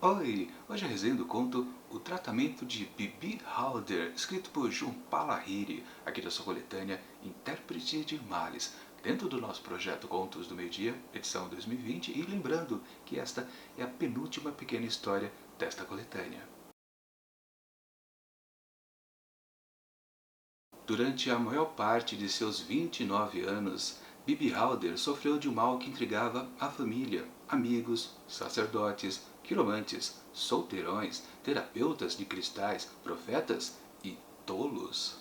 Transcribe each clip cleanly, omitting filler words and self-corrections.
Oi, hoje a resenha do conto O Tratamento de Bibi Halder, escrito por Jhumpa Palahiri, aqui da sua coletânea Intérprete de Males, dentro do nosso projeto Contos do Meio-Dia, edição 2020, e lembrando que esta é a penúltima pequena história desta coletânea. Durante a maior parte de seus 29 anos, Bibi Halder sofreu de um mal que intrigava a família, amigos, sacerdotes, quiromantes, solteirões, terapeutas de cristais, profetas e tolos.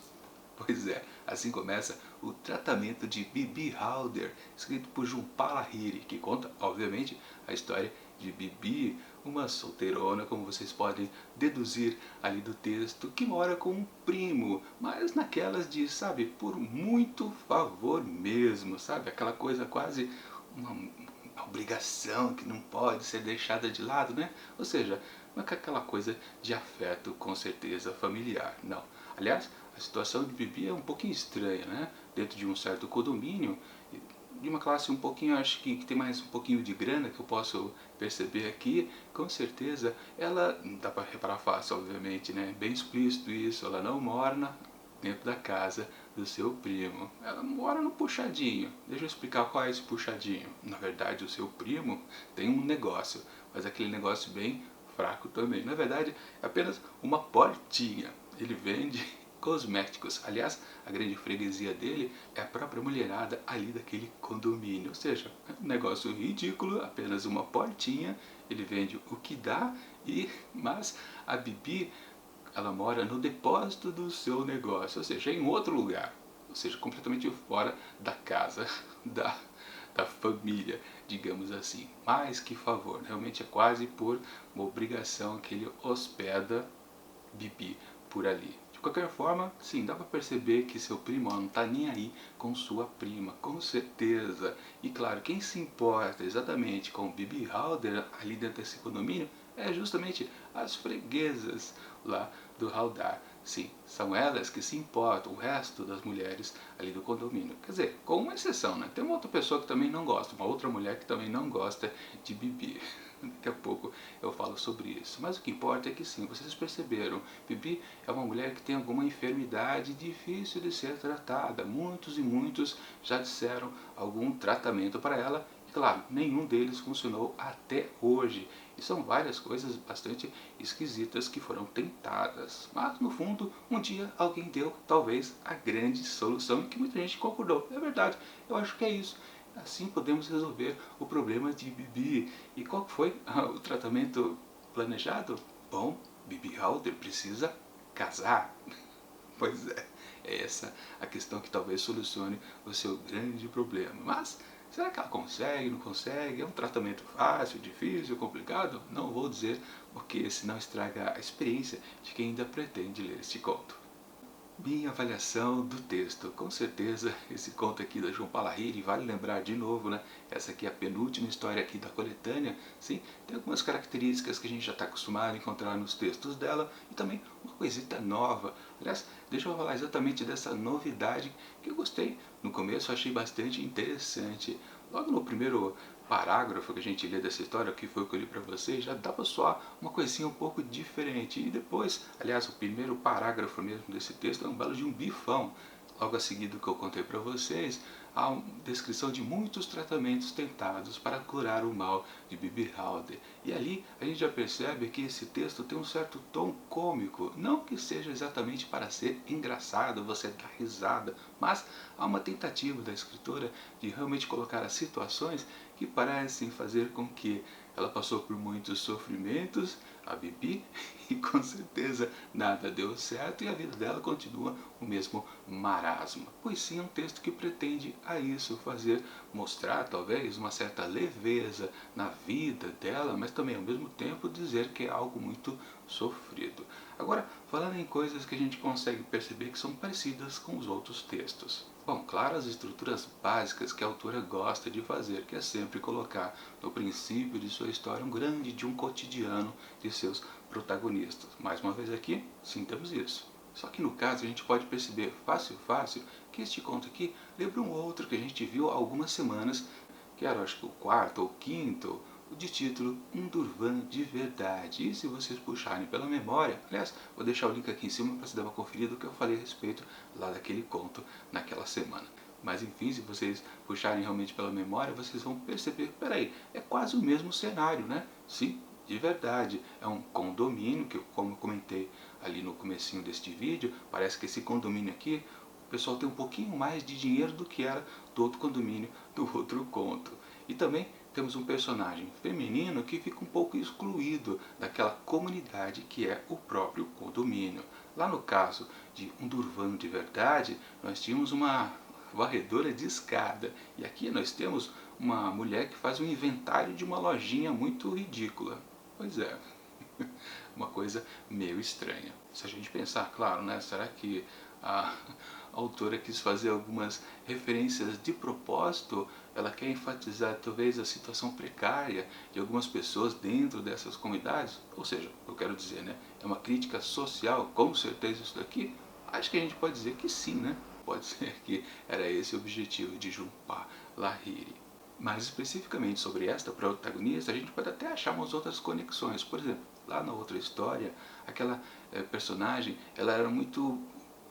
Pois é, assim começa o tratamento de Bibi Halder, escrito por Jhumpa Palahiri, que conta, obviamente, a história de Bibi, uma solteirona, como vocês podem deduzir ali do texto, que mora com um primo, mas naquelas de, sabe, por muito favor mesmo, sabe, aquela coisa quase uma obrigação que não pode ser deixada de lado, né? Ou seja, não é aquela coisa de afeto, com certeza, familiar, não. Aliás, a situação de Bibi é um pouquinho estranha, né? Dentro de um certo condomínio, de uma classe um pouquinho, acho que tem mais um pouquinho de grana que eu posso perceber aqui, com certeza ela, dá para reparar fácil, obviamente, né? Bem explícito isso, ela não mora dentro da casa do seu primo. Ela mora no puxadinho. Deixa eu explicar qual é esse puxadinho. Na verdade, o seu primo tem um negócio, mas aquele negócio bem fraco também. Na verdade, é apenas uma portinha. Ele vende cosméticos. Aliás, a grande freguesia dele é a própria mulherada ali daquele condomínio. Ou seja, é um negócio ridículo, apenas uma portinha. Ele vende o que dá, mas a Bibi, ela mora no depósito do seu negócio, ou seja, em outro lugar, ou seja, completamente fora da casa da família, digamos assim. Mais que favor, realmente é quase por uma obrigação que ele hospeda Bibi por ali. De qualquer forma, sim, dá para perceber que seu primo não está nem aí com sua prima, com certeza. E claro, quem se importa exatamente com Bibi Halder ali dentro desse condomínio é justamente as freguesas lá do Haldar. Sim, são elas que se importam, o resto das mulheres ali do condomínio. Quer dizer, com uma exceção, né? Tem uma outra pessoa que também não gosta, uma outra mulher que também não gosta de Bibi. Daqui a pouco eu falo sobre isso. Mas o que importa é que sim, vocês perceberam, Bibi é uma mulher que tem alguma enfermidade difícil de ser tratada. Muitos e muitos já disseram algum tratamento para ela. E claro, nenhum deles funcionou até hoje. E são várias coisas bastante esquisitas que foram tentadas. Mas no fundo, um dia alguém deu talvez a grande solução e que muita gente concordou. É verdade, eu acho que é isso. Assim podemos resolver o problema de Bibi. E qual foi o tratamento planejado? Bom, Bibi Halder precisa casar. Pois é essa a questão que talvez solucione o seu grande problema. Mas será que ela consegue, não consegue? É um tratamento fácil, difícil, complicado? Não vou dizer, porque senão estraga a experiência de quem ainda pretende ler este conto. Minha avaliação do texto. Com certeza esse conto aqui da Jhumpa Palahiri, vale lembrar de novo, né? Essa aqui é a penúltima história aqui da coletânea. Sim, tem algumas características que a gente já está acostumado a encontrar nos textos dela e também uma coisita nova. Aliás, deixa eu falar exatamente dessa novidade que eu gostei. No começo eu achei bastante interessante. Logo no primeiro parágrafo que a gente lê dessa história, que foi o que eu li para vocês, já dá para soar uma coisinha um pouco diferente. E depois, aliás, o primeiro parágrafo mesmo desse texto é um belo de um bifão. Logo a seguir do que eu contei para vocês, há uma descrição de muitos tratamentos tentados para curar o mal de Bibi Halder. E ali a gente já percebe que esse texto tem um certo tom cômico, não que seja exatamente para ser engraçado, você dar risada, mas há uma tentativa da escritora de realmente colocar as situações que parecem fazer com que ela passou por muitos sofrimentos, a Bibi, e com certeza nada deu certo e a vida dela continua o mesmo marasmo. Pois sim, é um texto que pretende a isso, fazer, mostrar talvez uma certa leveza na vida dela, mas também ao mesmo tempo dizer que é algo muito sofrido. Agora, falando em coisas que a gente consegue perceber que são parecidas com os outros textos. Bom, claro, as estruturas básicas que a autora gosta de fazer, que é sempre colocar no princípio de sua história um grande de um cotidiano de seus protagonistas. Mais uma vez aqui, sim, temos isso. Só que no caso a gente pode perceber fácil que este conto aqui lembra um outro que a gente viu há algumas semanas, que era acho que o quarto ou quinto, de título Um Durvan de Verdade. E se vocês puxarem pela memória, aliás, vou deixar o link aqui em cima para você dar uma conferida do que eu falei a respeito lá daquele conto naquela semana. Mas enfim, se vocês puxarem realmente pela memória, vocês vão perceber, peraí, é quase o mesmo cenário, né? Sim, de verdade. É um condomínio, que como eu comentei ali no comecinho deste vídeo, parece que esse condomínio aqui, o pessoal tem um pouquinho mais de dinheiro do que era do outro condomínio do outro conto. E também temos um personagem feminino que fica um pouco excluído daquela comunidade que é o próprio condomínio. Lá no caso de Um Durvan de Verdade, nós tínhamos uma varredora de escada. E aqui nós temos uma mulher que faz um inventário de uma lojinha muito ridícula. Pois é, uma coisa meio estranha. Se a gente pensar, claro, né, será que a autora quis fazer algumas referências de propósito? Ela quer enfatizar talvez a situação precária de algumas pessoas dentro dessas comunidades? Ou seja, eu quero dizer, né, é uma crítica social, com certeza isso daqui? Acho que a gente pode dizer que sim, né? Pode ser que era esse o objetivo de Jhumpa Lahiri. Mais especificamente sobre esta protagonista, a gente pode até achar umas outras conexões. Por exemplo, lá na outra história, aquela personagem, ela era muito,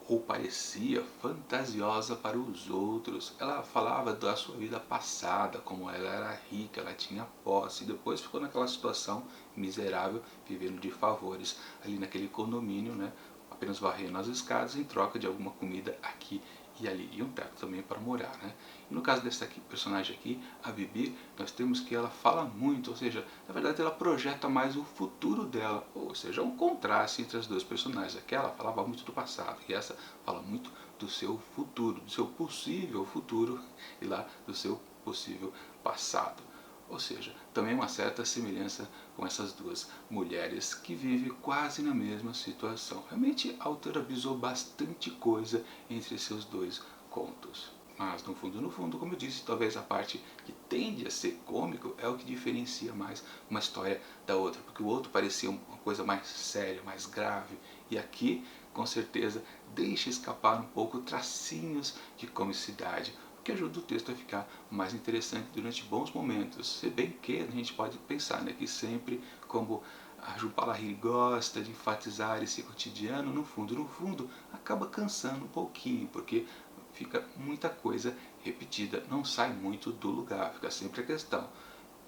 ou parecia, fantasiosa para os outros. Ela falava da sua vida passada, como ela era rica, ela tinha posse, e depois ficou naquela situação miserável, vivendo de favores ali naquele condomínio, né? Apenas varrendo as escadas em troca de alguma comida aqui e ali, e um teto também para morar, né? E no caso dessa aqui, personagem aqui, a Bibi, nós temos que ela fala muito, ou seja, na verdade ela projeta mais o futuro dela, ou seja, um contraste entre as duas personagens. Aquela falava muito do passado e essa fala muito do seu futuro, do seu possível futuro e lá do seu possível passado. Ou seja, também uma certa semelhança com essas duas mulheres que vivem quase na mesma situação. Realmente a autora avisou bastante coisa entre seus dois contos. Mas no fundo, como eu disse, talvez a parte que tende a ser cômico é o que diferencia mais uma história da outra. Porque o outro parecia uma coisa mais séria, mais grave. E aqui, com certeza, deixa escapar um pouco tracinhos de comicidade, que ajuda o texto a ficar mais interessante durante bons momentos. Se bem que a gente pode pensar, né, que sempre, como a Jhumpa Lahiri gosta de enfatizar esse cotidiano, no fundo, acaba cansando um pouquinho, porque fica muita coisa repetida, não sai muito do lugar, fica sempre a questão.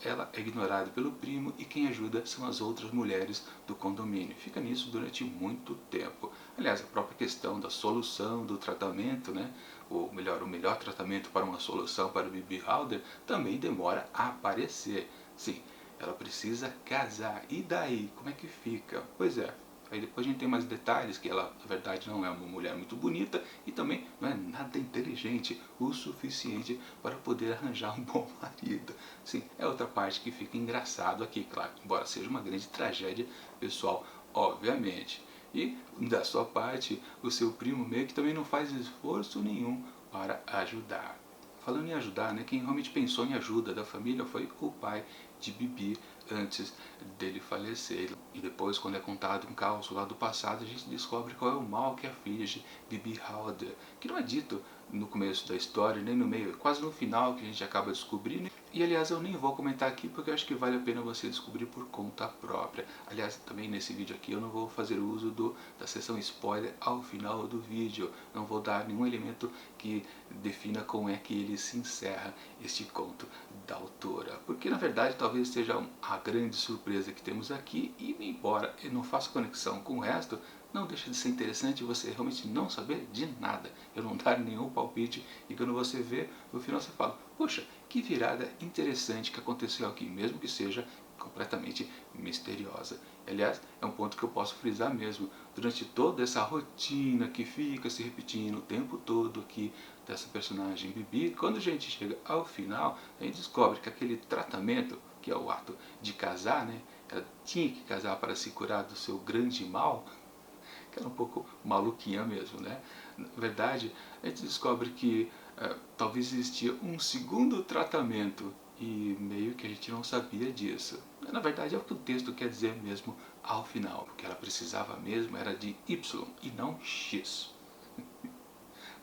Ela é ignorada pelo primo e quem ajuda são as outras mulheres do condomínio. Fica nisso durante muito tempo. Aliás, a própria questão da solução do tratamento, né? O melhor tratamento para uma solução para Bibi Haldner também demora a aparecer. Sim, ela precisa casar. E daí? Como é que fica? Pois é, aí depois a gente tem mais detalhes, que ela na verdade não é uma mulher muito bonita e também não é nada inteligente o suficiente para poder arranjar um bom marido. Sim, é outra parte que fica engraçado aqui, claro, embora seja uma grande tragédia pessoal, obviamente. E da sua parte, o seu primo meio que também não faz esforço nenhum para ajudar. Falando em ajudar, né, quem realmente pensou em ajuda da família foi o pai de Bibi antes dele falecer. E depois, quando é contado um caos lá do passado, a gente descobre qual é o mal que aflige Bibi Haldner, que não é dito no começo da história, nem no meio, é quase no final que a gente acaba descobrindo. E aliás, eu nem vou comentar aqui porque eu acho que vale a pena você descobrir por conta própria. Aliás, também nesse vídeo aqui eu não vou fazer uso da seção spoiler ao final do vídeo. Não vou dar nenhum elemento que defina como é que ele se encerra este conto da autora. Porque na verdade talvez seja a grande surpresa que temos aqui e embora eu não faça conexão com o resto, não deixa de ser interessante você realmente não saber de nada. Eu não dar nenhum palpite e quando você vê, no final você fala, poxa, que virada interessante que aconteceu aqui, mesmo que seja completamente misteriosa. Aliás, é um ponto que eu posso frisar mesmo. Durante toda essa rotina que fica se repetindo o tempo todo aqui dessa personagem Bibi, quando a gente chega ao final, a gente descobre que aquele tratamento, que é o ato de casar, né? Ela tinha que casar para se curar do seu grande mal, que era um pouco maluquinha mesmo, né? Na verdade, a gente descobre que talvez existia um segundo tratamento e meio que a gente não sabia disso. Na verdade, é o que o texto quer dizer mesmo ao final. O que ela precisava mesmo era de Y e não X.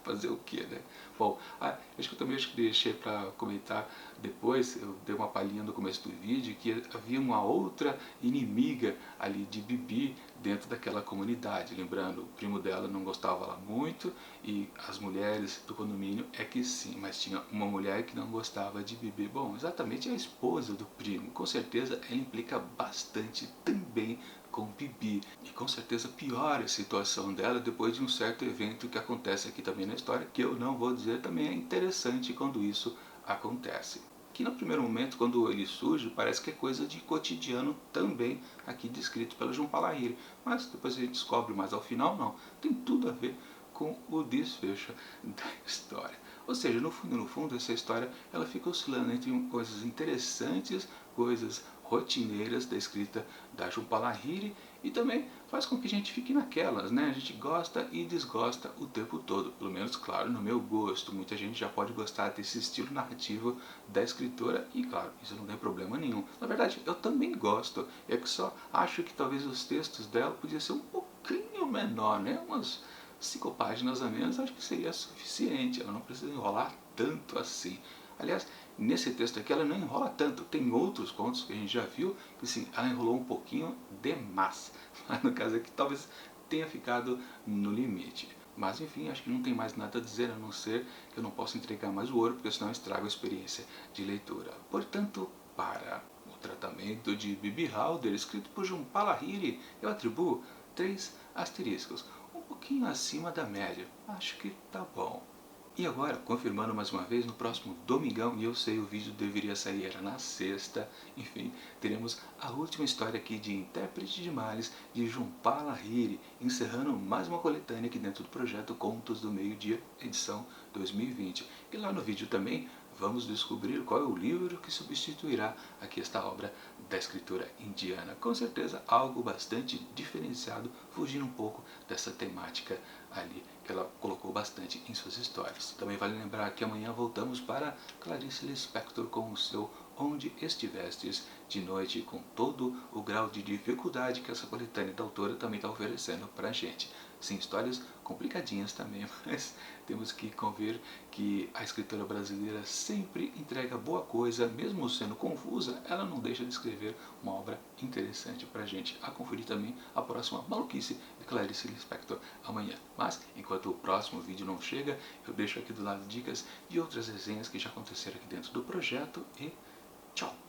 Fazer o que, né? Bom, acho que eu também deixei para comentar depois, eu dei uma palhinha no começo do vídeo, que havia uma outra inimiga ali de Bibi dentro daquela comunidade. Lembrando, o primo dela não gostava lá muito e as mulheres do condomínio é que sim, mas tinha uma mulher que não gostava de Bibi. Bom, exatamente a esposa do primo. Com certeza ela implica bastante também com Bibi. E com certeza piora a situação dela depois de um certo evento que acontece aqui também na história, que eu não vou dizer, também é interessante quando isso acontece. Que no primeiro momento, quando ele surge, parece que é coisa de cotidiano também, aqui descrito pelo João Palahiri. Mas depois a gente descobre mais ao final, não. Tem tudo a ver com o desfecho da história. Ou seja, no fundo, essa história ela fica oscilando entre coisas interessantes, coisas rotineiras da escrita da Jhumpa Lahiri e também faz com que a gente fique naquelas, né? A gente gosta e desgosta o tempo todo, pelo menos, claro, no meu gosto. Muita gente já pode gostar desse estilo narrativo da escritora e, claro, isso não tem problema nenhum. Na verdade, eu também gosto, é que só acho que talvez os textos dela podiam ser um pouquinho menor, né? Umas 5 páginas a menos, acho que seria suficiente, ela não precisa enrolar tanto assim. Aliás, nesse texto aqui ela não enrola tanto, tem outros contos que a gente já viu que sim, ela enrolou um pouquinho demais, mas no caso aqui talvez tenha ficado no limite. Mas enfim, acho que não tem mais nada a dizer a não ser que eu não posso entregar mais o ouro, porque senão eu estrago a experiência de leitura. Portanto, para o tratamento de Bibi Halder, escrito por Jhumpa Lahiri, eu atribuo 3 asteriscos, um pouquinho acima da média. Acho que tá bom. E agora, confirmando mais uma vez, no próximo domingão, e eu sei o vídeo deveria sair, era na sexta, enfim, teremos a última história aqui de Intérprete de Males, de Jhumpa Lahiri, encerrando mais uma coletânea aqui dentro do projeto Contos do Meio-Dia, edição 2020. E lá no vídeo também vamos descobrir qual é o livro que substituirá aqui esta obra da escritora indiana. Com certeza algo bastante diferenciado, fugindo um pouco dessa temática ali que ela colocou bastante em suas histórias. Também vale lembrar que amanhã voltamos para Clarice Lispector com o seu Onde Estivestes de Noite, com todo o grau de dificuldade que essa coletânea da autora também está oferecendo para a gente. Sim, histórias complicadinhas também, mas temos que convir que a escritora brasileira sempre entrega boa coisa, mesmo sendo confusa, ela não deixa de escrever uma obra interessante para a gente. A conferir também a próxima maluquice de Clarice Lispector amanhã. Mas, enquanto o próximo vídeo não chega, eu deixo aqui do lado dicas de outras resenhas que já aconteceram aqui dentro do projeto e tchau!